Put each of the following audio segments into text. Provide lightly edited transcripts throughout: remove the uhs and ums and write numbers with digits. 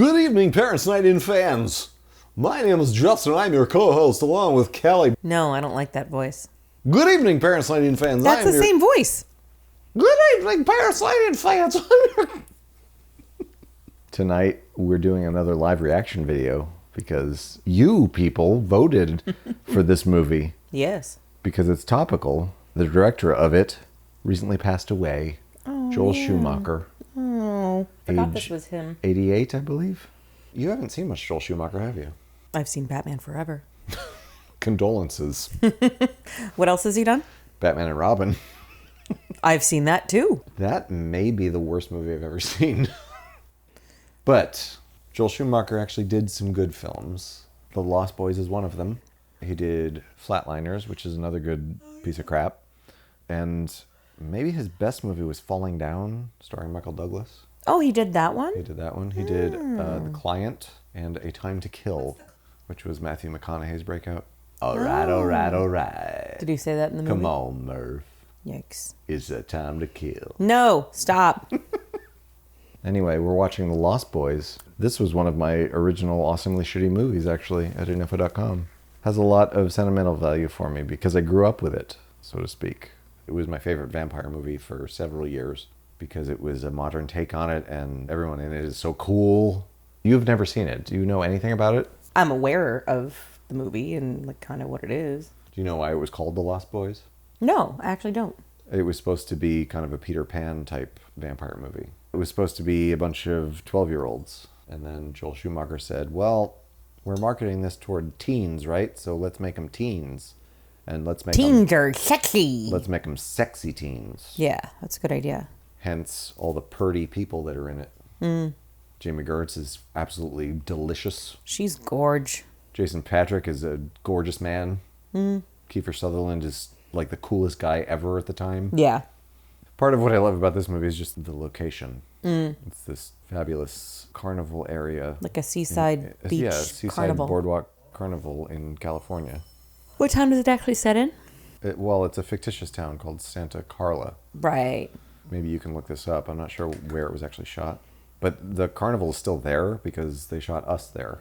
Good evening, Parents Night In fans. My name is Justin. I'm your co-host along with Kelly. No, I don't like that voice. Good evening, Parents Night In fans. That's the same voice. Good evening, Parents Night In fans. Tonight, we're doing another live reaction video because you people voted for this movie. Yes. Because it's topical. The director of it recently passed away. Oh, Joel Schumacher. Oh, I forgot this was him. 88, I believe. You haven't seen much Joel Schumacher, have you? I've seen Batman Forever. Condolences. What else has he done? Batman and Robin. I've seen that too. That may be the worst movie I've ever seen. But Joel Schumacher actually did some good films. The Lost Boys is one of them. He did Flatliners, which is another good piece of crap. And maybe his best movie was Falling Down, starring Michael Douglas. Oh, he did that one? He did that one. He did The Client and A Time to Kill, which was Matthew McConaughey's breakout. All right, all right, all right. Did he say that in the movie? Come on, Murph. Yikes. It's a time to kill. No, stop. Anyway, we're watching The Lost Boys. This was one of my original awesomely shitty movies, actually, at info.com. Has a lot of sentimental value for me because I grew up with it, so to speak. It was my favorite vampire movie for several years because it was a modern take on it and everyone in it is so cool. You've never seen it. Do you know anything about it? I'm aware of the movie and like kind of what it is. Do you know why it was called The Lost Boys? No, I actually don't. It was supposed to be kind of a Peter Pan type vampire movie. It was supposed to be a bunch of 12-year-olds. And then Joel Schumacher said, well, we're marketing this toward teens, right? So let's make them teens. And let's make teens are sexy. Let's make them sexy teens. Yeah, that's a good idea. Hence all the purdy people that are in it. Mm. Jami Gertz is absolutely delicious. She's gorge. Jason Patric is a gorgeous man. Mm. Kiefer Sutherland is like the coolest guy ever at the time. Yeah. Part of what I love about this movie is just the location. Mm. It's this fabulous carnival area. Like a seaside beach seaside carnival. boardwalk carnival in California. What town is it actually set in? Well, it's a fictitious town called Santa Carla. Right. Maybe you can look this up. I'm not sure where it was actually shot. But the carnival is still there because they shot us there.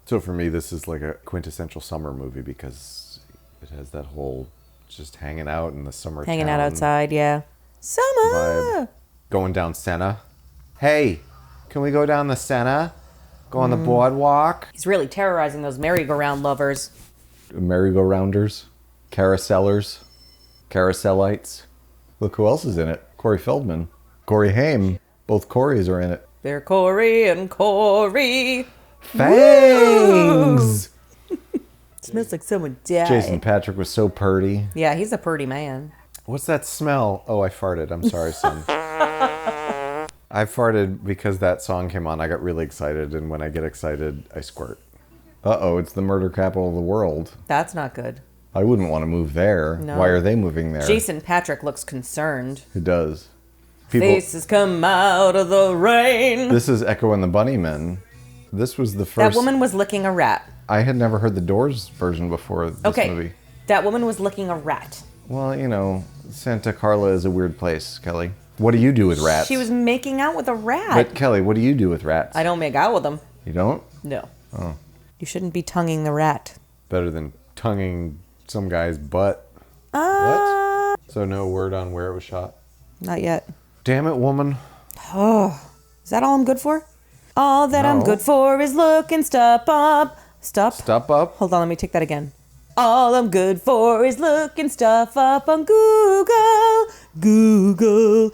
So for me, this is like a quintessential summer movie because it has that whole just hanging out in the summer Hanging out outside, yeah. Summer! Vibe. Going down Sena. Hey, can we go down the Sena? Go on the boardwalk? He's really terrorizing those merry-go-round lovers. Merry-go-rounders. Carousellers. Carousellites. Look who else is in it. Corey Feldman. Corey Haim. Both Corys are in it. They're Corey and Corey. Fangs! Smells like someone died. Jason Patric was so purdy. Yeah, he's a purdy man. What's that smell? Oh, I farted. I'm sorry, son. I farted because that song came on. I got really excited, and when I get excited, I squirt. Uh-oh, it's the murder capital of the world. That's not good. I wouldn't want to move there. No. Why are they moving there? Jason Patric looks concerned. It does. People, Faces come out of the rain. This is Echo and the Bunnymen. This was the first... That woman was licking a rat. I had never heard the Doors version before this movie. That woman was licking a rat. Well, you know, Santa Carla is a weird place, Kelly. What do you do with rats? She was making out with a rat. But, Kelly, what do you do with rats? I don't make out with them. You don't? No. Oh. You shouldn't be tonguing the rat. Better than tonguing some guy's butt. What? So no word on where it was shot? Not yet. Damn it, woman. Oh. Is that all I'm good for? All that I'm No. good for is looking stuff up. Stop up? Hold on, let me take that again. All I'm good for is looking stuff up on Google. Google.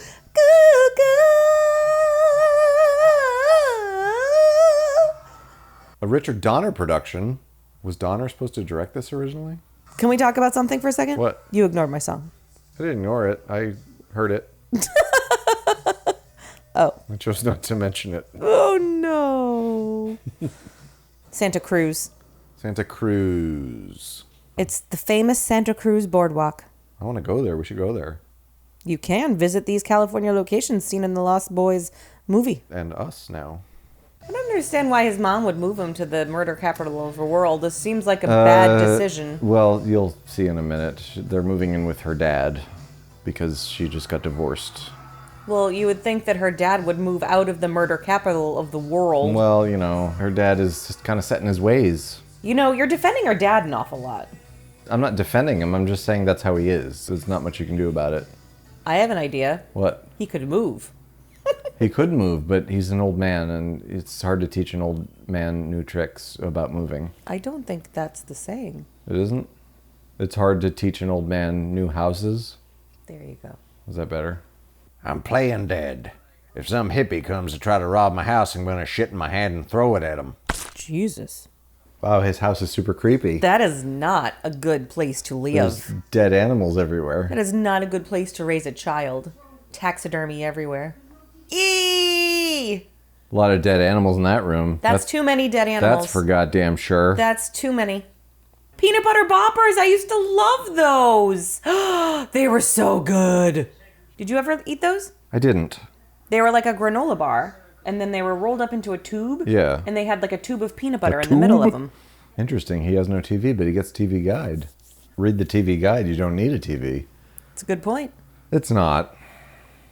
A Richard Donner production. Was Donner supposed to direct this originally? Can we talk about something for a second? What? You ignored my song. I didn't ignore it. I heard it. Oh. I chose not to mention it. Oh, no. Santa Cruz. Santa Cruz. It's the famous Santa Cruz boardwalk. I want to go there. We should go there. You can visit these California locations seen in the Lost Boys movie. And us now. I don't understand why his mom would move him to the murder capital of the world. This seems like a bad decision. Well, you'll see in a minute. They're moving in with her dad because she just got divorced. Well, you would think that her dad would move out of the murder capital of the world. Well, you know, her dad is just kind of set in his ways. You know, you're defending her dad an awful lot. I'm not defending him. I'm just saying that's how he is. There's not much you can do about it. I have an idea. What? He could move. He could move, but he's an old man, and it's hard to teach an old man new tricks about moving. I don't think that's the saying. It isn't? It's hard to teach an old man new houses? There you go. Is that better? I'm playing dead. If some hippie comes to try to rob my house, I'm gonna shit in my hand and throw it at him. Jesus. Wow, his house is super creepy. That is not a good place to live. There's dead animals everywhere. That is not a good place to raise a child. Taxidermy everywhere. Eee! A lot of dead animals in that room. That's too many dead animals. That's for goddamn sure. That's too many. Peanut butter boppers. I used to love those. They were so good. Did you ever eat those? I didn't. They were like a granola bar, and then they were rolled up into a tube. Yeah. And they had like a tube of peanut butter in the middle of them. Interesting. He has no TV, but he gets TV Guide. Read the TV Guide. You don't need a TV. It's a good point. It's not.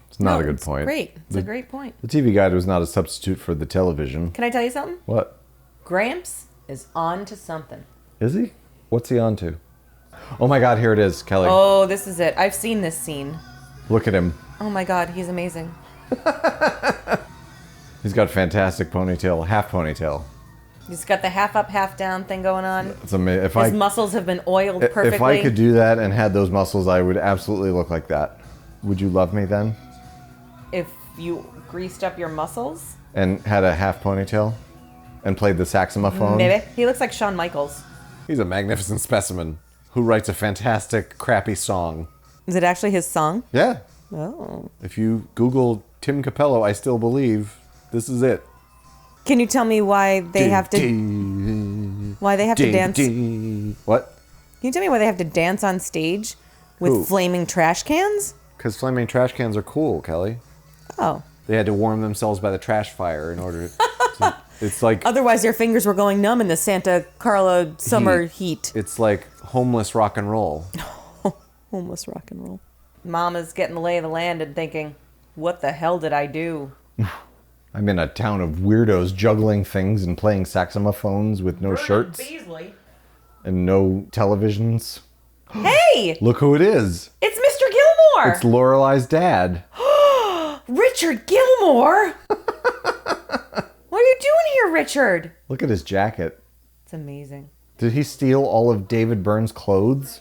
It's not a good it's point. Great. It's a great point. The TV Guide was not a substitute for the television. Can I tell you something? What? Gramps is on to something. Is he? What's he on to? Oh my God, here it is, Kelly. Oh, this is it. I've seen this scene. Look at him. Oh my God, he's amazing. He's got fantastic ponytail, half ponytail. He's got the half up, half down thing going on. It's amazing. His muscles have been oiled perfectly. If I could do that and had those muscles, I would absolutely look like that. Would you love me then? If you greased up your muscles? And had a half ponytail? And played the saxophone? Maybe. He looks like Shawn Michaels. He's a magnificent specimen who writes a fantastic, crappy song. Is it actually his song? Yeah. Oh. If you Google Tim Capello, I Still Believe, this is it. Can you tell me why they have to dance? What? Can you tell me why they have to dance on stage with Who? flaming trash cans? Because flaming trash cans are cool, Kelly. Oh. They had to warm themselves by the trash fire in order to... It's like... Otherwise, their fingers were going numb in the Santa Carla summer heat. It's like homeless rock and roll. Homeless rock and roll. Mama's getting the lay of the land and thinking, what the hell did I do? I'm in a town of weirdos juggling things and playing saxophones with no shirts Beasley. and no televisions. Hey! Look who it is. It's Mr. Gilmore! It's Lorelei's dad. Richard Gilmore! What are you doing here, Richard? Look at his jacket. It's amazing. Did he steal all of David Byrne's clothes?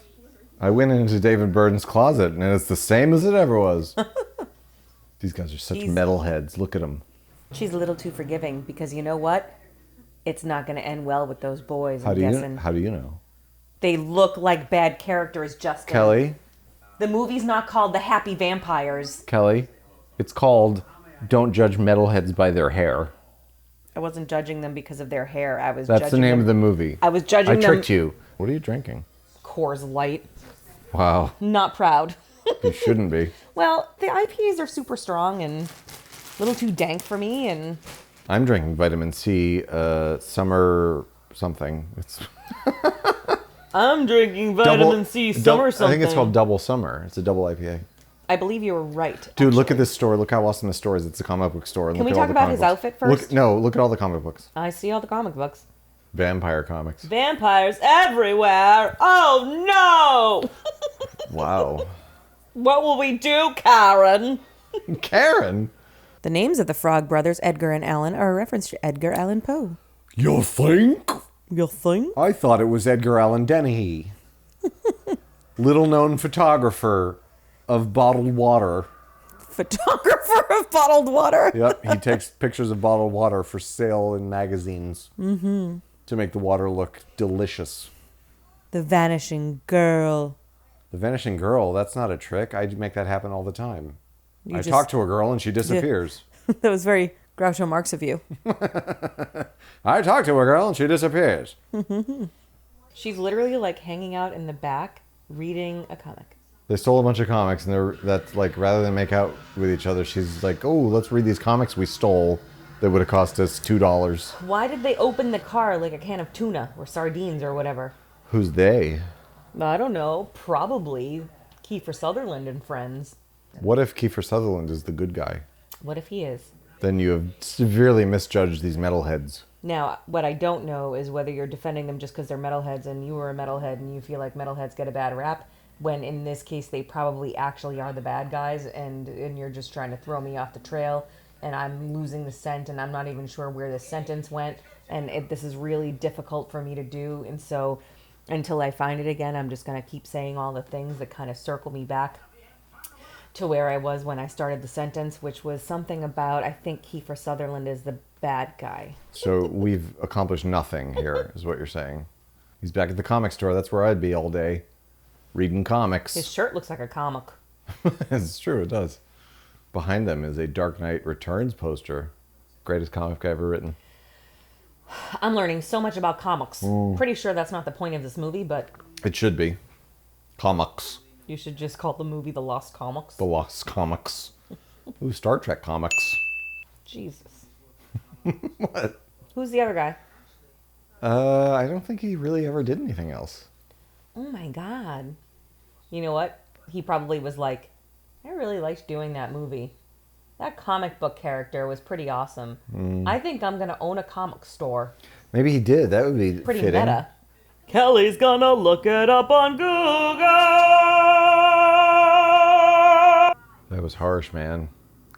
I went into David Byrne's closet and it's the same as it ever was. These guys are such metalheads. Look at them. She's a little too forgiving because you know what? It's not going to end well with those boys, How I'm do guessing. you know? They look like bad characters, Justin. Kelly? The movie's not called The Happy Vampires. Kelly? It's called Don't Judge Metalheads by Their Hair. I wasn't judging them because of their hair. That's the name of the movie. I was judging them. I tricked you. What are you drinking? Coors Light. Wow. Not proud. You shouldn't be. Well, the IPAs are super strong and a little too dank for me, and I'm drinking vitamin C, summer something. It's I'm drinking vitamin C summer something. I think it's called Double Summer. It's a double IPA. I believe you were right. Dude, actually. Look at this store. Look how awesome this store is. It's a comic book store. And Can look we at all talk the about comic his books. outfit first? Look at all the comic books. I see all the comic books. Vampire comics. Vampires everywhere. Oh no! Wow. What will we do, Karen? Karen? The names of the Frog brothers, Edgar and Allan, are a reference to Edgar Allan Poe. You think? You think? I thought it was Edgar Allan Dennehy. Little known photographer of bottled water. Photographer of bottled water. Yep, he takes pictures of bottled water for sale in magazines. Mm-hmm. To make the water look delicious. The Vanishing Girl. The Vanishing Girl, that's not a trick. I make that happen all the time. You I just- talk to a girl and she disappears. That was very Groucho Marx of you. I talk to a girl and she disappears. She's literally like hanging out in the back reading a comic. They stole a bunch of comics and that's like, rather than make out with each other, she's like, oh, let's read these comics we stole that would have cost us $2. Why did they open the car like a can of tuna or sardines or whatever? Who's they? I don't know. Probably Kiefer Sutherland and friends. What if Kiefer Sutherland is the good guy? What if he is? Then you have severely misjudged these metalheads. Now, what I don't know is whether you're defending them just because they're metalheads and you were a metalhead and you feel like metalheads get a bad rap, when in this case they probably actually are the bad guys, and you're just trying to throw me off the trail, and I'm losing the scent, and I'm not even sure where the sentence went, and this is really difficult for me to do, and so until I find it again, I'm just going to keep saying all the things that kind of circle me back to where I was when I started the sentence, which was something about, I think Kiefer Sutherland is the bad guy. So we've accomplished nothing here, is what you're saying. He's back at the comic store. That's where I'd be all day, reading comics. His shirt looks like a comic. It's true, it does. Behind them is a Dark Knight Returns poster. Greatest comic ever written. I'm learning so much about comics. Pretty sure that's not the point of this movie, but It should be. Comics. you should just call the movie The Lost Comics. The Lost Comics. Ooh, Star Trek comics. Jesus. What? Who's the other guy? I don't think he really ever did anything else. Oh my god. You know what? He probably was like, I really liked doing that movie. That comic book character was pretty awesome. I think I'm going to own a comic store. Maybe he did. That would be Pretty fitting. meta. Kelly's gonna look it up on Google. That was harsh, man.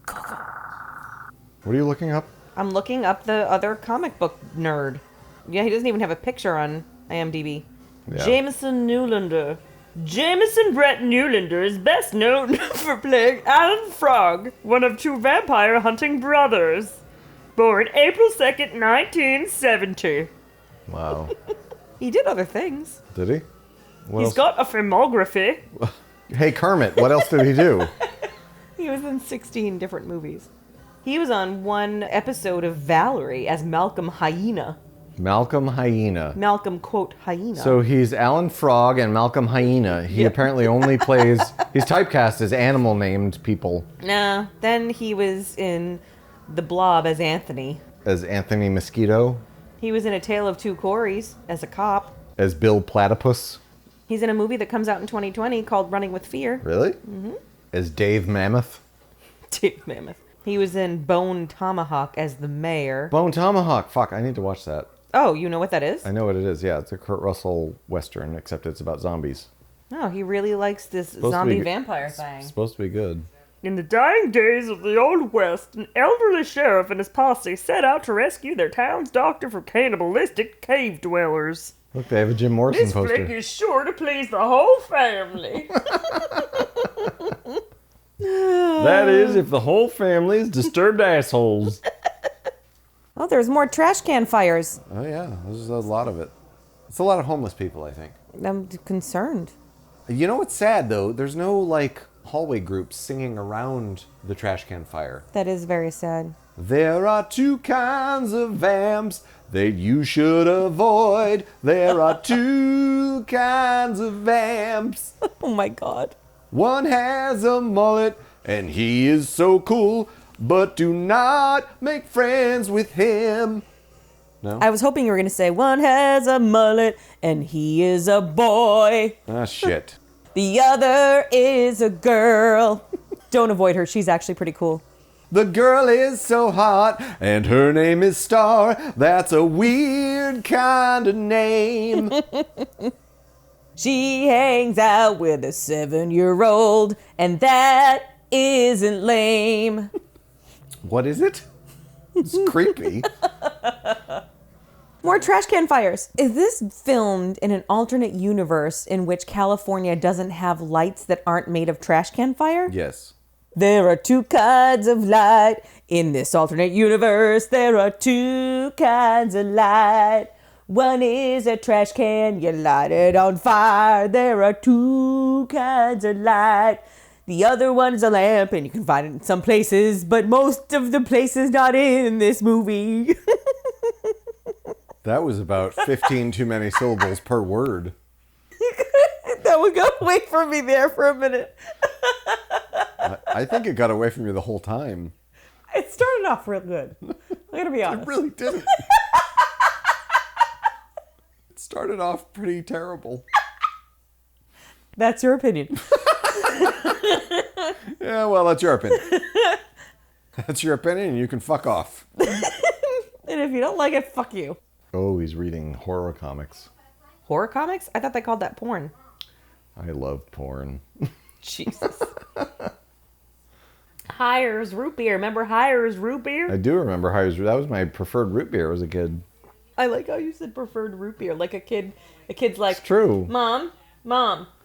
What are you looking up? I'm looking up the other comic book nerd. Yeah, he doesn't even have a picture on IMDb. Yeah. Jameson Newlander. Jameson Brett Newlander is best known for playing Alan Frog, one of two vampire hunting brothers. Born April 2nd, 1970. Wow. He did other things. Did he? What He's else? got a filmography. Hey, Kermit, what else did he do? He was in 16 different movies. He was on one episode of Valerie as Malcolm Hyena. Malcolm Hyena. Malcolm, quote, Hyena. So he's Alan Frog and Malcolm Hyena. He apparently only plays... He's typecast as animal-named people. Nah, then he was in The Blob as Anthony. As Anthony Mosquito. He was in A Tale of Two Corys as a cop. As Bill Platypus. He's in a movie that comes out in 2020 called Running with Fear. Really? Mm-hmm. As Dave Mammoth. Dave Mammoth. He was in Bone Tomahawk as the mayor. Bone Tomahawk. Fuck, I need to watch that. Oh, you know what that is? I know what it is. Yeah, it's a Kurt Russell Western, except it's about zombies. Oh, he really likes this Supposed to zombie be vampire thing. Supposed to be good. In the dying days of the Old West, an elderly sheriff and his posse set out to rescue their town's doctor from cannibalistic cave dwellers. Look, they have a Jim Morrison This poster. flick is sure to please the whole family. That is, if the whole family is disturbed assholes. Oh, there's more trash can fires. Oh, yeah. There's a lot of it. It's a lot of homeless people, I think. I'm concerned. You know what's sad, though? There's no, like, hallway groups singing around the trash can fire. That is very sad. There are two kinds of vamps that you should avoid. There are two kinds of vamps. Oh my god. One has a mullet, and he is so cool, but do not make friends with him. No? I was hoping you were going to say, one has a mullet, and he is a boy. Ah, shit. The other is a girl. Don't avoid her. She's actually pretty cool. The girl is so hot, and her name is Star. That's a weird kind of name. She hangs out with a 7-year-old, and that isn't lame. What is it? It's creepy. More trash can fires. Is this filmed in an alternate universe in which California doesn't have lights that aren't made of trash can fire? Yes. There are two kinds of light in this alternate universe. There are two kinds of light. One is a trash can, you light it on fire. There are two kinds of light. The other one's a lamp, and you can find it in some places, but most of the places not in this movie. That was about 15 too many syllables per word. That would go away from me there for a minute. I think it got away from you the whole time. It started off real good. I'm gonna be honest. It really didn't. It started off pretty terrible. That's your opinion. Yeah, well, that's your opinion. That's your opinion, and you can fuck off. And if you don't like it, fuck you. Oh, he's reading horror comics. Horror comics? I thought they called that porn. I love porn. Jesus. Hires root beer. Remember Hires root beer? I do remember Hires. That was my preferred root beer as a kid. I like how you said preferred root beer. Like a kid's like, It's true. Mom,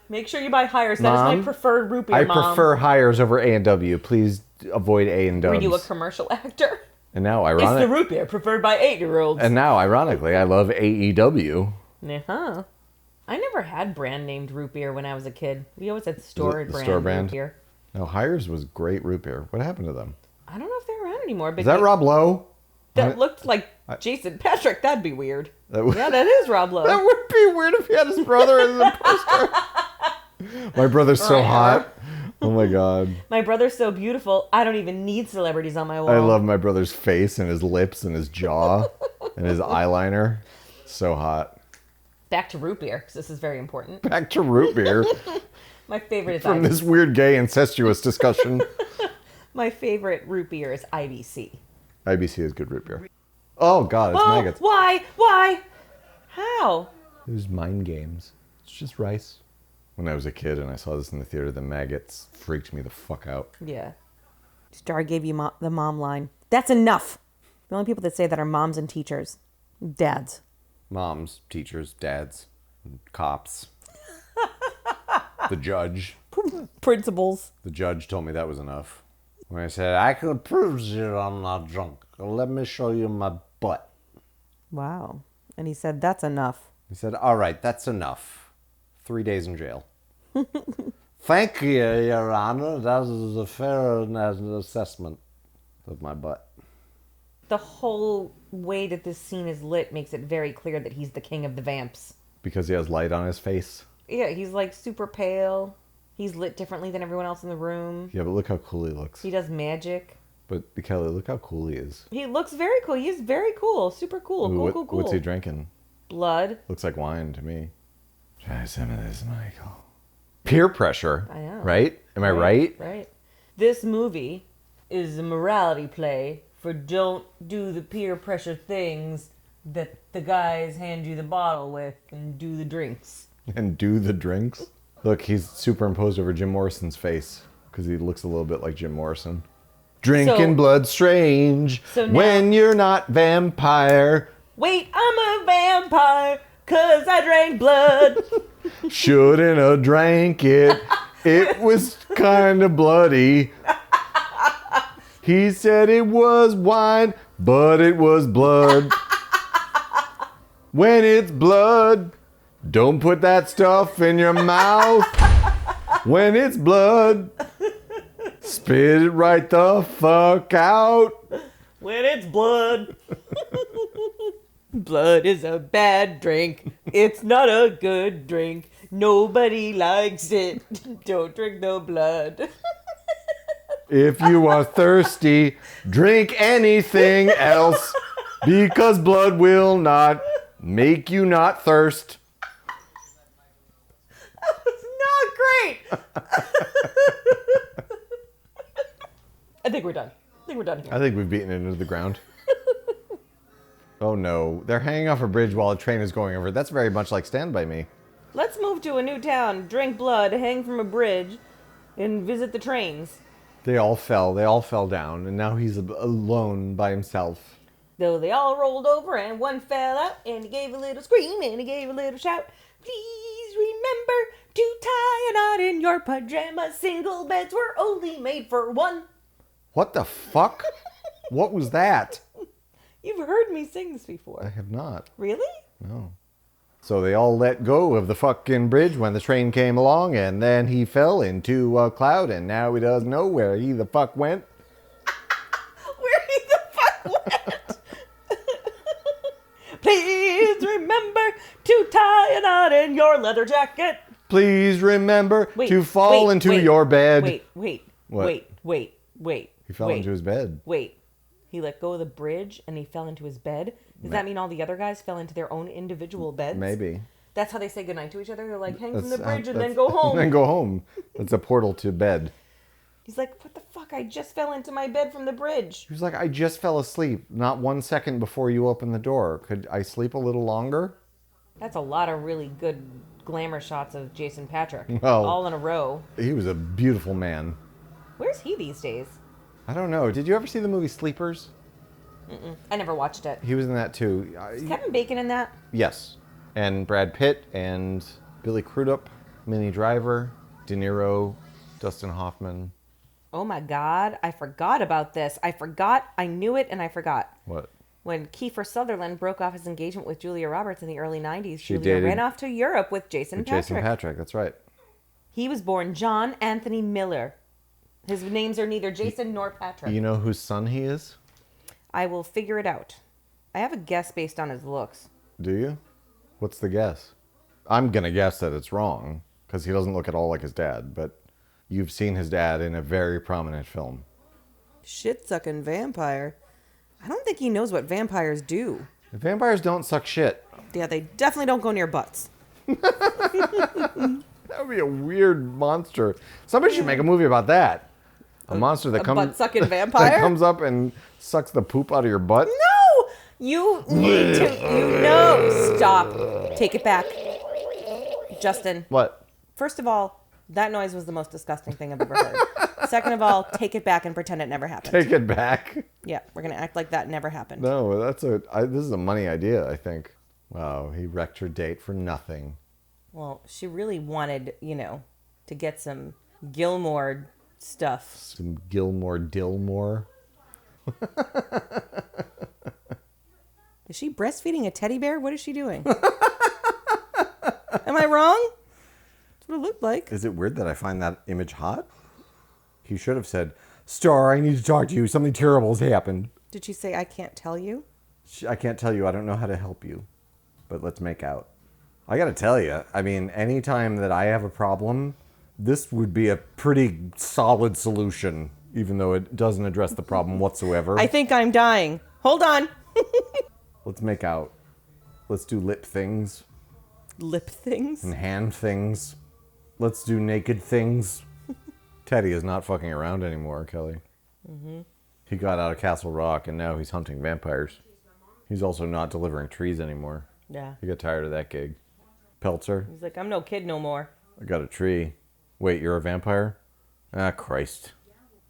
make sure you buy Hires. That Mom, is my preferred root beer, I Mom. prefer Hires over A&W. Please avoid A&W. Were you a commercial actor? And now, It's the root beer preferred by 8-year-olds. And now, ironically, I love AEW. Uh-huh. I never had brand named root beer when I was a kid. We always had store brand root beer. No, Hires was great root beer. What happened to them? I don't know if they're around anymore. But Is that Rob Lowe? That looked like Jason Patric. That'd be weird. Yeah, that is Rob Lowe. That would be weird if he had his brother as a poster. My brother's so hot. Oh my god. My brother's so beautiful. I don't even need celebrities on my wall. I love my brother's face and his lips and his jaw and his eyeliner. So hot. Back to root beer, because this is very important. Back to root beer. My favorite is From this weird gay incestuous discussion. My favorite root beer is IBC. IBC is good root beer. Oh god, it's maggots. Why? How? It was mind games. It's just rice. When I was a kid and I saw this in the theater, the maggots freaked me the fuck out. Yeah. Star gave you the mom line. That's enough. The only people that say that are moms and teachers. Dads. Moms, teachers, dads, cops. The judge. Principals. The judge told me that was enough. When I said, I could prove you I'm not drunk. Let me show you my butt. Wow. And he said, that's enough. He said, all right, that's enough. 3 days in jail. Thank you, Your Honor. That is a fair assessment of my butt. The whole way that this scene is lit makes it very clear that he's the king of the vamps. Because he has light on his face? Yeah, he's like super pale. He's lit differently than everyone else in the room. Yeah, but look how cool he looks. He does magic. But, Kelly, look how cool he is. He looks very cool. He's very cool. Super cool. Ooh, Cool. What's he drinking? Blood. Looks like wine to me. Try some of this, Michael. Peer pressure. I know. Right? Am I right? Right. This movie is a morality play for don't do the peer pressure things that the guys hand you the bottle with and do the drinks. And do the drinks? Look, he's superimposed over Jim Morrison's face because he looks a little bit like Jim Morrison. Drinking blood strange when you're not vampire. Wait, I'm a vampire because I drank blood. Shouldn't have drank it. It was kind of bloody. He said it was wine, but it was blood. When it's blood, don't put that stuff in your mouth. When it's blood, spit it right the fuck out. When it's blood. Blood is a bad drink. It's not a good drink. Nobody likes it. Don't drink no blood. If you are thirsty, drink anything else, because blood will not make you not thirst. That was not great. I think we're done. Here. I think we've beaten it into the ground. Oh no, they're hanging off a bridge while a train is going over. That's very much like Stand By Me. Let's move to a new town, drink blood, hang from a bridge, and visit the trains. They all fell down, and now he's alone by himself. Though they all rolled over and one fell out, and he gave a little scream and he gave a little shout. Please remember to tie a knot in your pajamas. Single beds were only made for one. What the fuck? What was that? You've heard me sing this before. I have not. Really? No. So they all let go of the fucking bridge when the train came along, and then he fell into a cloud, and now he doesn't know where he the fuck went. Where he the fuck went? Please remember to tie a knot in your leather jacket. Please remember to fall into your bed. Wait. He fell into his bed. Wait. He let go of the bridge and he fell into his bed? Does that mean all the other guys fell into their own individual beds? Maybe. That's how they say goodnight to each other? They're like, hang from the bridge and then go home. And then go home. That's a portal to bed. He's like, what the fuck? I just fell into my bed from the bridge. He was like, I just fell asleep not 1 second before you opened the door. Could I sleep a little longer? That's a lot of really good glamour shots of Jason Patric. Well, all in a row. He was a beautiful man. Where's he these days? I don't know. Did you ever see the movie Sleepers? Mm-mm. I never watched it. He was in that too. Is Kevin Bacon in that? Yes. And Brad Pitt and Billy Crudup, Minnie Driver, De Niro, Dustin Hoffman. Oh my God, I forgot about this. I knew it and I forgot. What? When Kiefer Sutherland broke off his engagement with Julia Roberts in the early 90s, She Julia dated- ran off to Europe with Jason Patric. Jason Patric, that's right. He was born John Anthony Miller. His names are neither Jason nor Patrick. You know whose son he is? I will figure it out. I have a guess based on his looks. Do you? What's the guess? I'm going to guess that it's wrong, because he doesn't look at all like his dad, but you've seen his dad in a very prominent film. Shit-sucking vampire. I don't think he knows what vampires do. Vampires don't suck shit. Yeah, they definitely don't go near butts. That would be a weird monster. Somebody should make a movie about that. A monster that A comes butt-sucking vampire? that comes up and sucks the poop out of your butt. No! You need to... No! Stop. Take it back. Justin. What? First of all, that noise was the most disgusting thing I've ever heard. Second of all, take it back and pretend it never happened. Take it back. Yeah, we're going to act like that never happened. No, this is a money idea, I think. Wow, he wrecked her date for nothing. Well, she really wanted, to get some Gilmore stuff. Some Gilmore Dillmore. Is she breastfeeding a teddy bear? What is she doing? Am I wrong? That's what it looked like. Is it weird that I find that image hot? He should have said, Star, I need to talk to you. Something terrible has happened. Did she say, I can't tell you? I can't tell you. I don't know how to help you. But let's make out. I gotta tell you, I mean, anytime that I have a problem, this would be a pretty solid solution, even though it doesn't address the problem whatsoever. I think I'm dying. Hold on. Let's make out. Let's do lip things Lip things? and hand things. Let's do naked things. Teddy is not fucking around anymore, Kelly. Mm-hmm. He got out of Castle Rock and now he's hunting vampires. He's also not delivering trees anymore. Yeah. He got tired of that gig. Peltzer, He's like, I'm no kid no more. I got a tree. Wait, you're a vampire? Ah, Christ.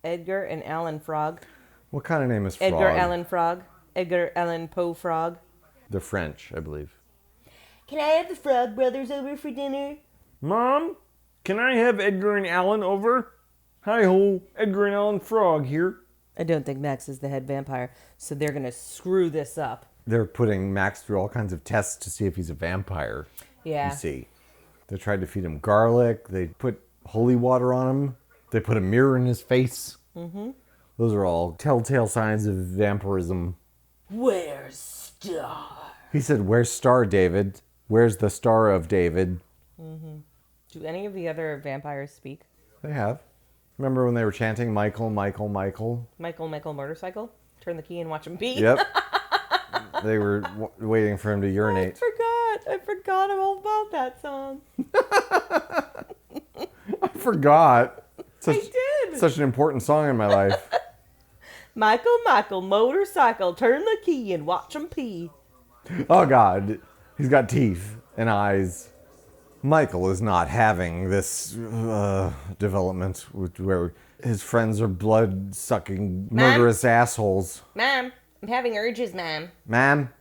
Edgar and Allan Frog. What kind of name is Frog? Edgar Allan Frog. Edgar Allan Poe Frog. They're French, I believe. Can I have the Frog Brothers over for dinner? Mom, can I have Edgar and Allan over? Hi-ho, Edgar and Allan Frog here. I don't think Max is the head vampire, so they're going to screw this up. They're putting Max through all kinds of tests to see if he's a vampire. Yeah. You see. They tried to feed him garlic. They put holy water on him. They put a mirror in his face. Mm-hmm. Those are all telltale signs of vampirism. Where's Star? He said, where's Star, David? Where's the Star of David? Do any of the other vampires speak? They have. Remember when they were chanting, Michael, Michael, Michael? Michael motorcycle? Turn the key and watch him pee? Yep. They were waiting for him to urinate. I forgot all about that song. I forgot. I did. Such an important song in my life. Michael, motorcycle, turn the key and watch him pee. Oh, God. He's got teeth and eyes. Michael is not having this development where his friends are blood-sucking, murderous assholes. Mom, I'm having urges, Mom. Ma'am,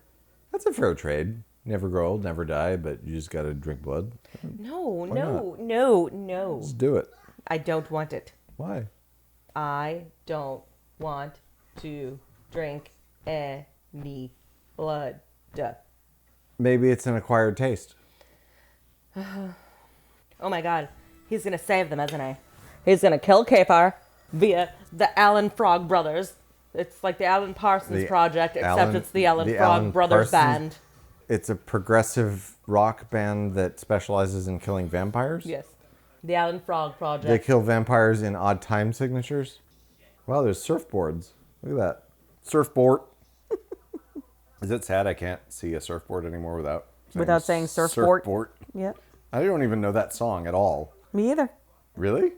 that's a fair trade. Never grow old, never die, but you just gotta drink blood. No. Just do it. I don't want it. Why? I don't want to drink any blood. Maybe it's an acquired taste. Oh my God. He's gonna save them, isn't he? He's gonna kill Kiefer via the Allan Frog Brothers. It's like the Alan Parsons Project, except it's the Allan Frog Brothers Band. It's a progressive rock band that specializes in killing vampires? Yes. The Allan Frog Project. They kill vampires in odd time signatures? Wow, there's surfboards. Look at that. Surfboard. Is it sad I can't see a surfboard anymore without saying surfboard? Surfboard. Yep. I don't even know that song at all. Me either. Really?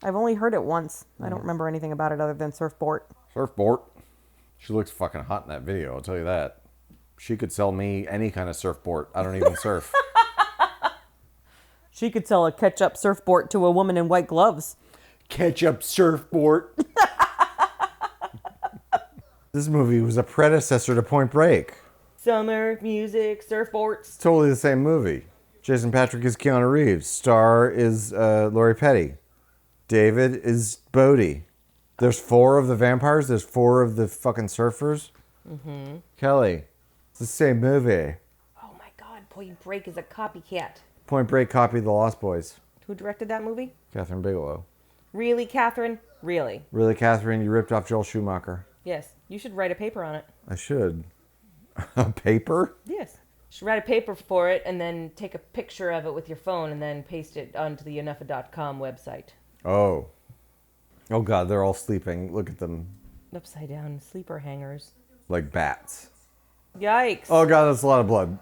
I've only heard it once. I don't remember anything about it other than surfboard. Surfboard. She looks fucking hot in that video, I'll tell you that. She could sell me any kind of surfboard. I don't even surf. She could sell a ketchup surfboard to a woman in white gloves. Ketchup surfboard. This movie was a predecessor to Point Break. Summer, music, surfboards. It's totally the same movie. Jason Patric is Keanu Reeves. Star is Lori Petty. David is Bodie. There's 4 of the vampires. There's 4 of the fucking surfers. Mm-hmm. Kelly, it's the same movie. Oh my God, Point Break is a copycat. Point Break copied The Lost Boys. Who directed that movie? Catherine Bigelow. Really, Catherine? Really? Really, Catherine, you ripped off Joel Schumacher. Yes. You should write a paper on it. I should. A paper? Yes. You should write a paper for it and then take a picture of it with your phone and then paste it onto the enough.com website. Oh. Oh, God, they're all sleeping. Look at them. Upside down sleeper hangers. Like bats. Yikes. Oh, God, that's a lot of blood.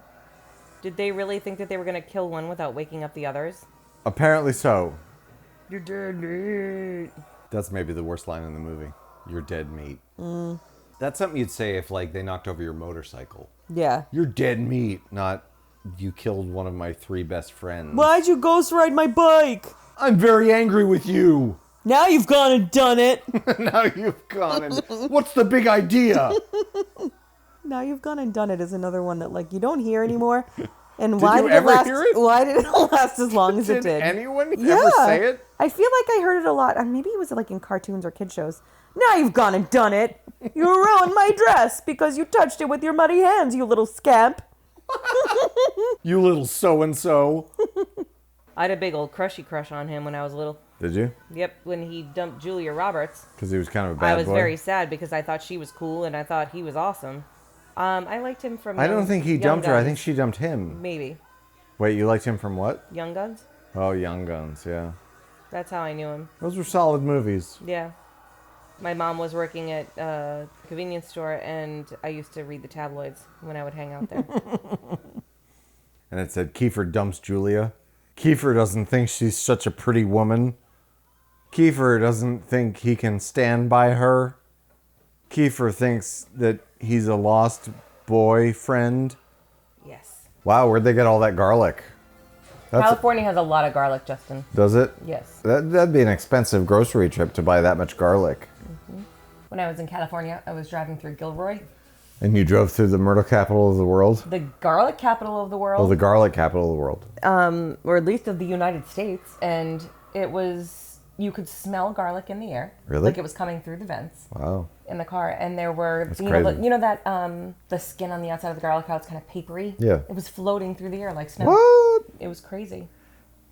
Did they really think that they were going to kill one without waking up the others? Apparently so. You're dead meat. That's maybe the worst line in the movie. You're dead meat. That's something you'd say if, like, they knocked over your motorcycle. Yeah. You're dead meat, not you killed one of my 3 best friends. Why'd you ghost ride my bike? I'm very angry with you. Now you've gone and done it. Now you've gone and... What's the big idea? Now you've gone and done it is another one that, like, you don't hear anymore. And Did why you did ever it last? hear it? Why did it last as long as it did? Did anyone ever say it? I feel like I heard it a lot. Maybe it was like in cartoons or kid shows. Now you've gone and done it. You ruined my dress because you touched it with your muddy hands, you little scamp. You little so-and-so. I had a big old crushy crush on him when I was little. Did you? Yep, when he dumped Julia Roberts. Because he was kind of a bad I was boy? very sad because I thought she was cool and I thought he was awesome. I liked him from I don't think he Young dumped her. I Guns. think she dumped him. Maybe. Wait, you liked him from what? Young Guns? Oh, Young Guns, yeah. That's how I knew him. Those were solid movies. Yeah. My mom was working at a convenience store and I used to read the tabloids when I would hang out there. And it said, Kiefer dumps Julia. Kiefer doesn't think she's such a pretty woman. Kiefer doesn't think he can stand by her. Kiefer thinks that he's a lost boyfriend. Yes. Wow, where'd they get all that garlic? California has a lot of garlic, Justin. Does it? Yes. That'd be an expensive grocery trip to buy that much garlic. When I was in California, I was driving through Gilroy, And you drove through the myrtle capital of the world? the garlic capital of the world. Oh, the garlic capital of the world. Or at least of the United States. And it was, you could smell garlic in the air. Really? Like it was coming through the vents Wow. in the car. And there were, That's you know, crazy. you know that, the skin on the outside of the garlic, how it's kind of papery? Yeah. It was floating through the air like snow. What? It was crazy.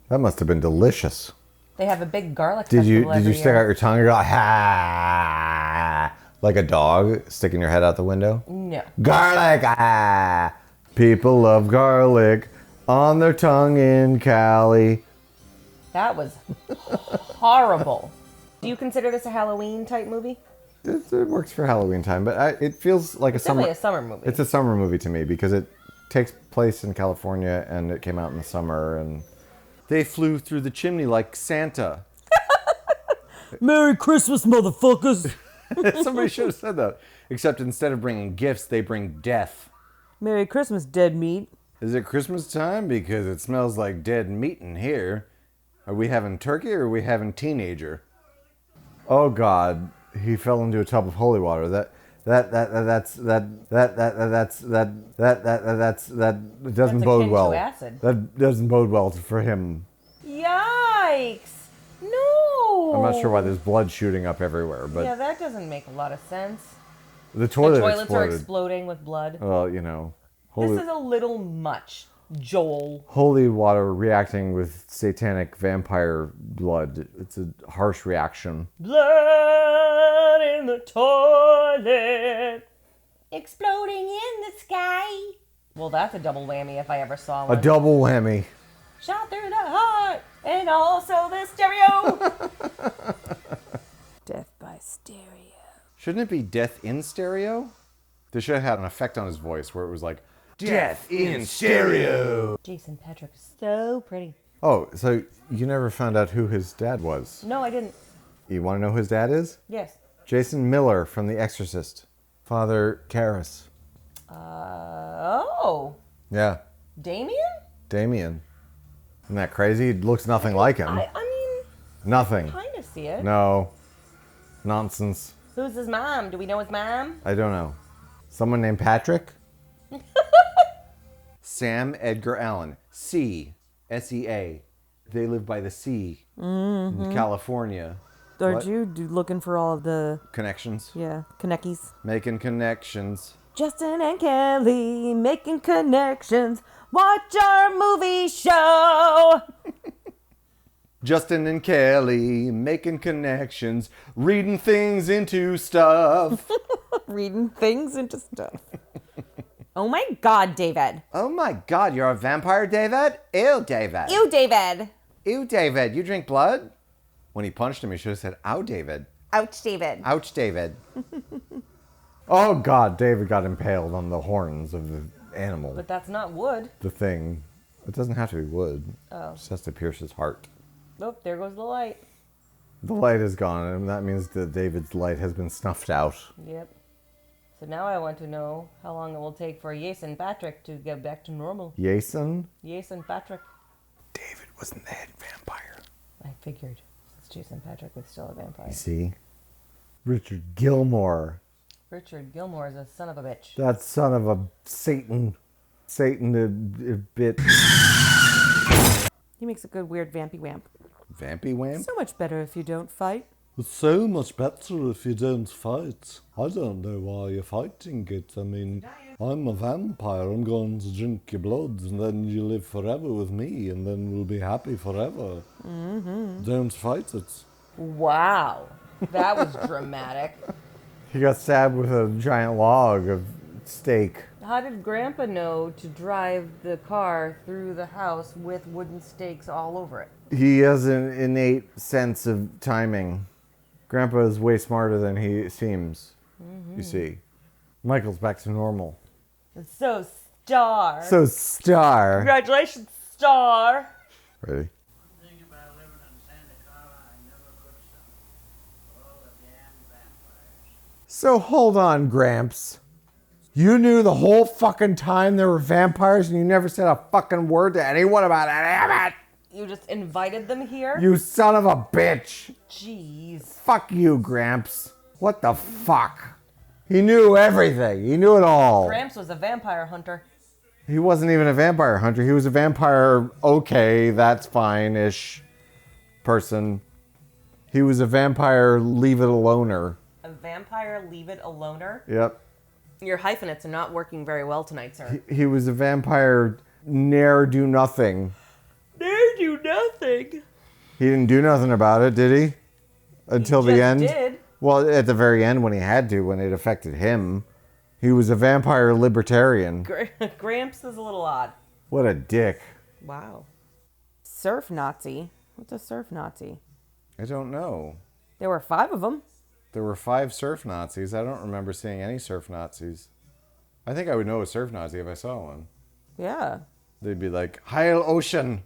That must have been delicious. They have a big garlic Did you festival every stick year. out your tongue and go, ha, like a dog sticking your head out the window? No. Garlic, ah. People love garlic on their tongue in Cali. That was horrible. Do you consider this a Halloween type movie? It works for Halloween time, but it feels like It's a summer. definitely a summer movie. It's a summer movie to me because it takes place in California and it came out in the summer and they flew through the chimney like Santa. Merry Christmas, motherfuckers. Somebody should have said that. Except instead of bringing gifts, they bring death. Merry Christmas, dead meat. Is it Christmas time? Because it smells like dead meat in here. Are we having turkey or are we having teenager? Oh God, he fell into a tub of holy water. That doesn't bode akin well. to acid. That doesn't bode well for him. Yikes. No. I'm not sure why there's blood shooting up everywhere, but Yeah, that doesn't make a lot of sense. the toilet The toilets are exploded. exploding with blood. Well, you know, This is a little much, Joel. holy water reacting with satanic vampire blood. It's a harsh reaction. Blood in the toilet. Exploding in the sky. Well, that's a double whammy if I ever saw A one. double whammy. Shot through the heart and also the stereo. Death by stereo. Shouldn't it be death in stereo? They should have had an effect on his voice where it was like, death in stereo. Jason Patric is so pretty. Oh, so you never found out who his dad was? No, I didn't. You want to know who his dad is? Yes. Jason Miller from The Exorcist. Father Karras. Oh. Yeah. Damien? Damien. Isn't that crazy? He looks nothing like him. I mean, Nothing. kind of see it. No. Nonsense. Who's his mom? Do we know his mom? I don't know. Someone named Patrick? Sam Edgar Allen. C. S-E-A. They live by the sea in California. Aren't What? you looking for all of the, Connections. Konecki's? Making connections. Justin and Kelly making connections. Watch our movie show. Justin and Kelly making connections. Reading things into stuff. Reading things into stuff. Oh my God, David. Oh my God, you're a vampire, David? Ew, David. You, David. Ew, David, you drink blood? When he punched him, he should have said, ow, David. Ouch, David. Ouch, David. Oh God, David got impaled on the horns of the animal. But that's not wood. The thing. It doesn't have to be wood. Oh. It just has to pierce his heart. Oh, there goes the light. The light is gone, and that means that David's light has been snuffed out. Yep. So now I want to know how long it will take for Jason Patric to get back to normal. Jason? Jason Patric. David wasn't the head vampire. I figured. Since Jason Patric was still a vampire. You see? Richard Gilmore. Richard Gilmore is a son of a bitch. That son of a Satan. Satan a bit. He makes a good weird vampy wamp. Vampy wamp? So much better if you don't fight. It's so much better if you don't fight. I don't know why you're fighting it. I mean, I'm a vampire. I'm going to drink your blood, and then you live forever with me, and then we'll be happy forever. Mm-hmm. Don't fight it. Wow. That was dramatic. He got stabbed with a giant log of steak. How did Grandpa know to drive the car through the house with wooden stakes all over it? He has an innate sense of timing. Grandpa is way smarter than he seems, you see. Michael's back to normal. So, Star. So, Star. Congratulations, Star. Ready? Thing about living in Santa Carla, I never could stop. All the damn vampires. So, hold on, Gramps. You knew the whole fucking time there were vampires and you never said a fucking word to anyone about any of it? You just invited them here? You son of a bitch. Jeez. Fuck you, Gramps. What the fuck? He knew everything. He knew it all. Gramps was a vampire hunter. He wasn't even a vampire hunter. He was a vampire, okay, that's fine-ish person. He was a vampire leave-it-aloner. A vampire leave-it-aloner? Yep. Your hyphenates are not working very well tonight, sir. He was a vampire ne'er-do-nothing. Ne'er-do-nothing. He didn't do nothing about it, did he? Until the Just end? did. Well, at the very end when he had to, when it affected him. He was a vampire libertarian. Gramps is a little odd. What a dick. Wow. Surf Nazi? What's a surf Nazi? I don't know. There were 5 of them. There were 5 surf Nazis. I don't remember seeing any surf Nazis. I think I would know a surf Nazi if I saw one. Yeah. They'd be like, Heil Ocean.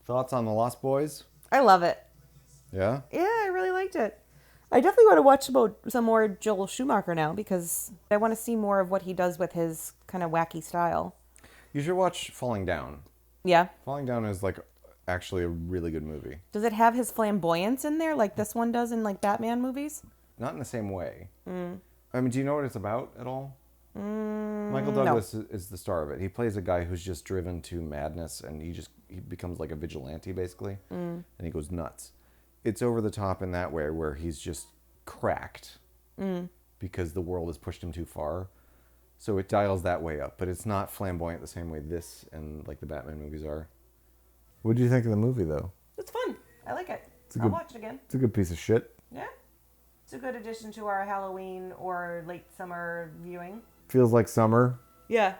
Thoughts on The Lost Boys? I love it. Yeah? Yeah, I really liked it. I definitely want to watch some more Joel Schumacher now because I want to see more of what he does with his kind of wacky style. You should watch Falling Down. Yeah. Falling Down is like actually a really good movie. Does it have his flamboyance in there like this one does in like Batman movies? Not in the same way. I mean, do you know what it's about at all? Michael Douglas is the star of it. He plays a guy who's just driven to madness, and he becomes like a vigilante, basically, and he goes nuts. It's over the top in that way, where he's just cracked because the world has pushed him too far. So it dials that way up, but it's not flamboyant the same way this and like the Batman movies are. What do you think of the movie, though? It's fun. I like it. a I'll good- watch it again. It's a good piece of shit. Yeah. It's a good addition to our Halloween or late summer viewing. Feels like summer. Yeah.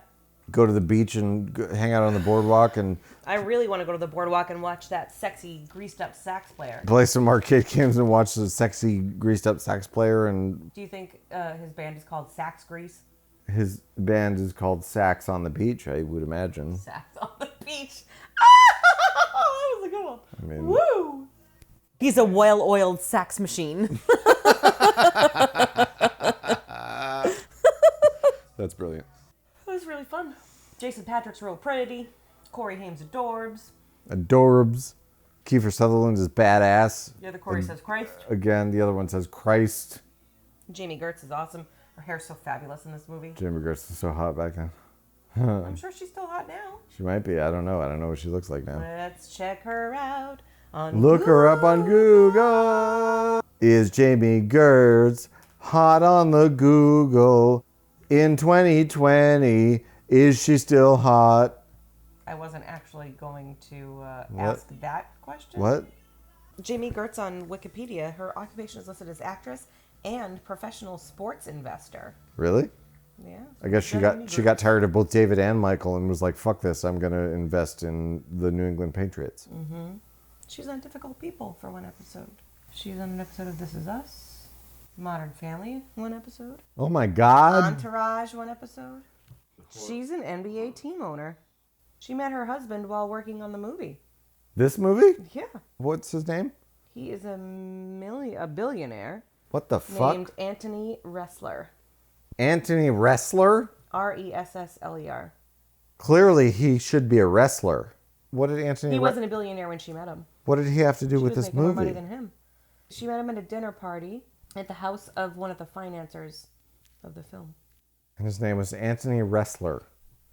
Go to the beach and hang out on the boardwalk and I really want to go to the boardwalk and watch that sexy, greased up sax player. play some arcade games and watch the sexy greased up sax player. And Do you think his band is called Sax Grease? His band is called Sax on the Beach, I would imagine. Sax on the beach. That was a good one. I mean, Woo! He's a well-oiled sax machine. that's brilliant. It was really fun. Jason Patric's real pretty. Corey Haim's adorbs. Adorbs. Kiefer Sutherland is badass. The other Corey says Christ. Again, the other one says Christ. Jami Gertz is awesome. Her hair's so fabulous in this movie. Jami Gertz was so hot back then. I'm sure she's still hot now. She might be. I don't know. I don't know what she looks like now. Let's check her out on Look her up on Google. Is Jami Gertz hot on the Google in 2020? Is she still hot? I wasn't actually going to ask that question. What? Jami Gertz on Wikipedia, her occupation is listed as actress and professional sports investor. Really? Yeah. I guess she got tired of both David and Michael and was like, "Fuck this! I'm gonna invest in the New England Patriots." She's on Difficult People for one episode. She's on an episode of This Is Us, Modern Family, one episode, Oh my God! Entourage, one episode. She's an NBA team owner. She met her husband while working on the movie. This movie? Yeah. What's his name? He is a billionaire What the fuck? named Anthony Ressler. Anthony Ressler? Ressler. Clearly, he should be a wrestler. What did Anthony? He wasn't a billionaire when she met him. What did he have to do She with was this making more money movie? than him. She met him at a dinner party at the house of one of the financiers of the film. And his name was Anthony Ressler.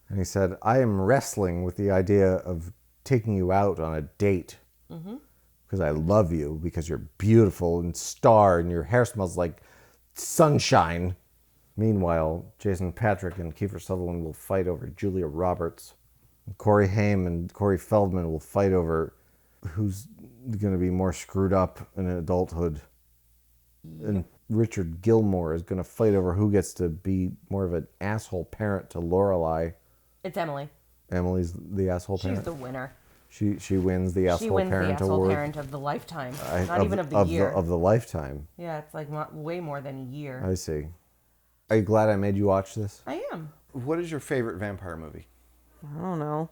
And he said, "I am wrestling with the idea of taking you out on a date because I love you, because you're beautiful and star and your hair smells like sunshine." Meanwhile, Jason Patric and Kiefer Sutherland will fight over Julia Roberts. Corey Haim and Corey Feldman will fight over who's going to be more screwed up in adulthood. And Richard Gilmore is going to fight over who gets to be more of an asshole parent to Lorelai. It's Emily. Emily's the asshole She's parent. the winner. She wins the asshole She wins parent the asshole award. parent of the lifetime. Not even of the year. Of the lifetime. Yeah, it's like way more than a year. I see. Are you glad I made you watch this? I am. What is your favorite vampire movie? I don't know.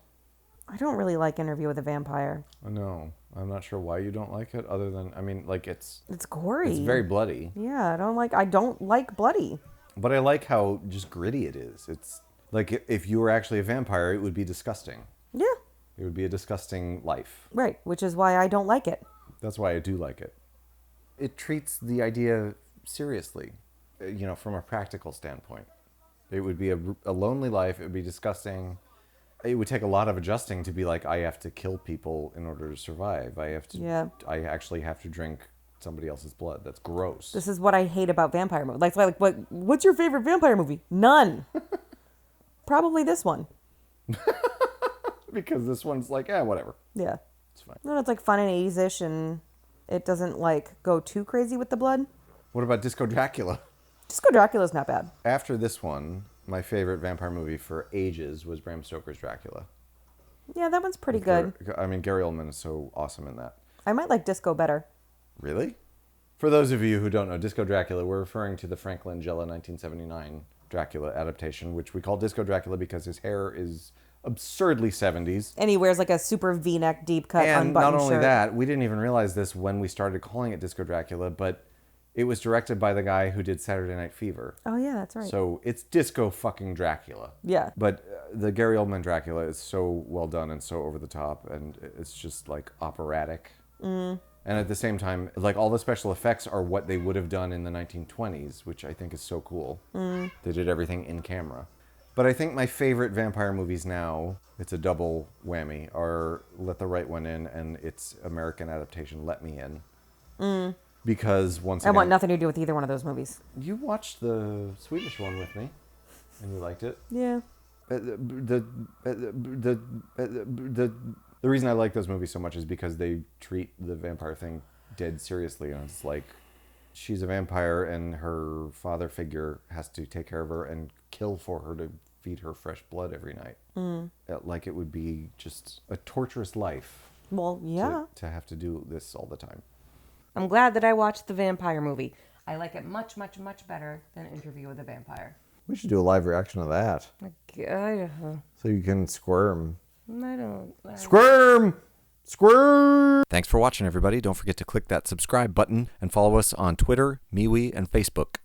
I don't really like Interview with a Vampire. No, I'm not sure why you don't like it. Other than, I mean, like it's gory. It's very bloody. Yeah, I don't like bloody. But I like how just gritty it is. It's like if you were actually a vampire, it would be disgusting. Yeah. It would be a disgusting life. Right, which is why I don't like it. That's why I do like it. It treats the idea seriously, from a practical standpoint. It would be a lonely life. It would be disgusting. It would take a lot of adjusting to be like, I have to kill people in order to survive. I actually have to drink somebody else's blood. That's gross. This is what I hate about vampire movies. What's your favorite vampire movie? None. Probably this one. Because this one's like, whatever. Yeah. It's fine. No, it's like fun and 80s-ish, and it doesn't go too crazy with the blood. What about Disco Dracula? Disco Dracula's not bad. After this one, my favorite vampire movie for ages was Bram Stoker's Dracula. Yeah, that one's pretty good. Gary Oldman is so awesome in that. I might like Disco better. Really? For those of you who don't know, Disco Dracula, we're referring to the Frank Langella 1979 Dracula adaptation, which we call Disco Dracula because his hair is absurdly 70s. And he wears a super V-neck, deep cut, and unbuttoned not only shirt. that, we didn't even realize this when we started calling it Disco Dracula, but it was directed by the guy who did Saturday Night Fever. Oh, yeah, that's right. So it's Disco fucking Dracula. Yeah. But the Gary Oldman Dracula is so well done and so over the top, and it's just operatic. And at the same time, all the special effects are what they would have done in the 1920s, which I think is so cool. They did everything in camera. But I think my favorite vampire movies now, it's a double whammy, are Let the Right One In and its American adaptation, Let Me In. Because once again... I want nothing to do with either one of those movies. You watched the Swedish one with me, and you liked it. Yeah. The reason I like those movies so much is because they treat the vampire thing dead seriously, and it's like she's a vampire and her father figure has to take care of her and kill for her to feed her fresh blood every night. Like it would be just a torturous life. Well, yeah. To have to do this all the time. I'm glad that I watched the vampire movie. I like it much, much, much better than Interview with a Vampire. We should do a live reaction of that. So you can squirm. I don't. Squirm! Squirm! Thanks for watching, everybody. Don't forget to click that subscribe button and follow us on Twitter, MeWe, and Facebook.